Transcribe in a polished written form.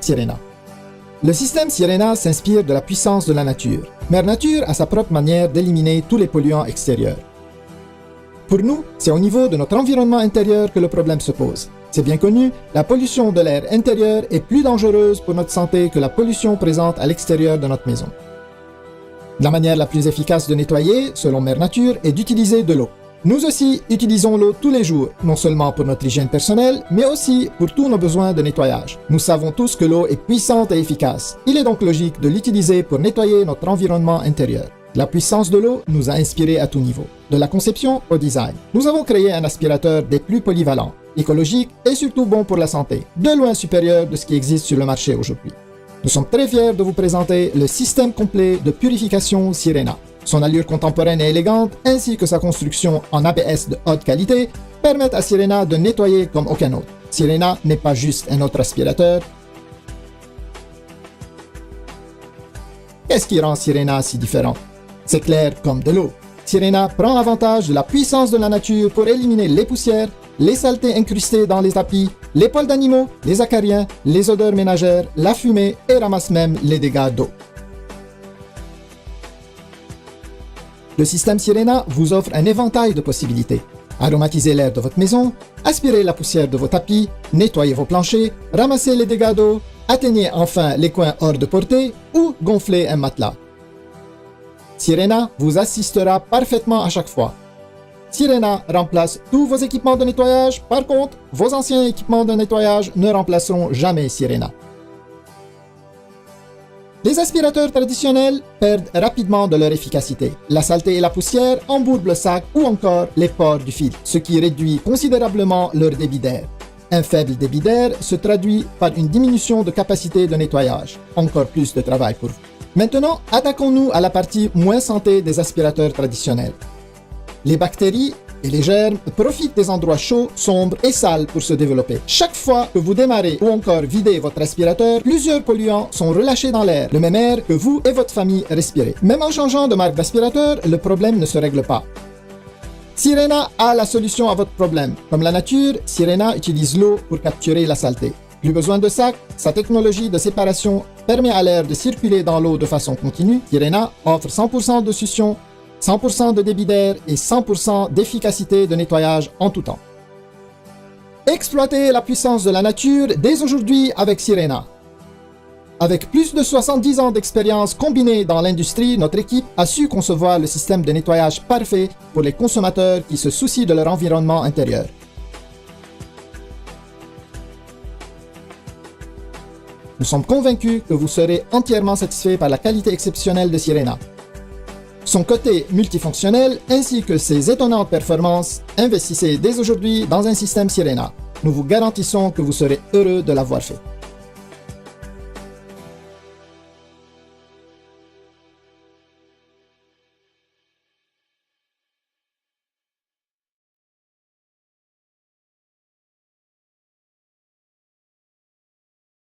Sirena. Le système Sirena s'inspire de la puissance de la nature. Mère Nature a sa propre manière d'éliminer tous les polluants extérieurs. Pour nous, c'est au niveau de notre environnement intérieur que le problème se pose. C'est bien connu, la pollution de l'air intérieur est plus dangereuse pour notre santé que la pollution présente à l'extérieur de notre maison. La manière la plus efficace de nettoyer, selon Mère Nature, est d'utiliser de l'eau. Nous aussi utilisons l'eau tous les jours, non seulement pour notre hygiène personnelle, mais aussi pour tous nos besoins de nettoyage. Nous savons tous que l'eau est puissante et efficace. Il est donc logique de l'utiliser pour nettoyer notre environnement intérieur. La puissance de l'eau nous a inspirés à tout niveau, de la conception au design. Nous avons créé un aspirateur des plus polyvalents, écologique et surtout bon pour la santé, de loin supérieur de ce qui existe sur le marché aujourd'hui. Nous sommes très fiers de vous présenter le système complet de purification Sirena. Son allure contemporaine et élégante, ainsi que sa construction en ABS de haute qualité, permettent à Sirena de nettoyer comme aucun autre. Sirena n'est pas juste un autre aspirateur. Qu'est-ce qui rend Sirena si différent? C'est clair comme de l'eau. Sirena prend avantage de la puissance de la nature pour éliminer les poussières, les saletés incrustées dans les tapis, les poils d'animaux, les acariens, les odeurs ménagères, la fumée et ramasse même les dégâts d'eau. Le système Sirena vous offre un éventail de possibilités. Aromatisez l'air de votre maison, aspirez la poussière de vos tapis, nettoyez vos planchers, ramassez les dégâts d'eau, atteignez enfin les coins hors de portée ou gonflez un matelas. Sirena vous assistera parfaitement à chaque fois. Sirena remplace tous vos équipements de nettoyage, par contre, vos anciens équipements de nettoyage ne remplaceront jamais Sirena. Les aspirateurs traditionnels perdent rapidement de leur efficacité. La saleté et la poussière embourbent le sac ou encore les pores du filtre, ce qui réduit considérablement leur débit d'air. Un faible débit d'air se traduit par une diminution de capacité de nettoyage. Encore plus de travail pour vous. Maintenant, attaquons-nous à la partie moins santé des aspirateurs traditionnels. Les bactéries et les germes profitent des endroits chauds, sombres et sales pour se développer. Chaque fois que vous démarrez ou encore videz votre aspirateur, plusieurs polluants sont relâchés dans l'air, le même air que vous et votre famille respirez. Même en changeant de marque d'aspirateur, le problème ne se règle pas. Sirena a la solution à votre problème. Comme la nature, Sirena utilise l'eau pour capturer la saleté. Plus besoin de sac, sa technologie de séparation permet à l'air de circuler dans l'eau de façon continue. Sirena offre 100% de succion, 100% de débit d'air et 100% d'efficacité de nettoyage en tout temps. Exploitez la puissance de la nature dès aujourd'hui avec Sirena. Avec plus de 70 ans d'expérience combinée dans l'industrie, notre équipe a su concevoir le système de nettoyage parfait pour les consommateurs qui se soucient de leur environnement intérieur. Nous sommes convaincus que vous serez entièrement satisfait par la qualité exceptionnelle de Sirena. Son côté multifonctionnel ainsi que ses étonnantes performances, investissez dès aujourd'hui dans un système Sirena. Nous vous garantissons que vous serez heureux de l'avoir fait.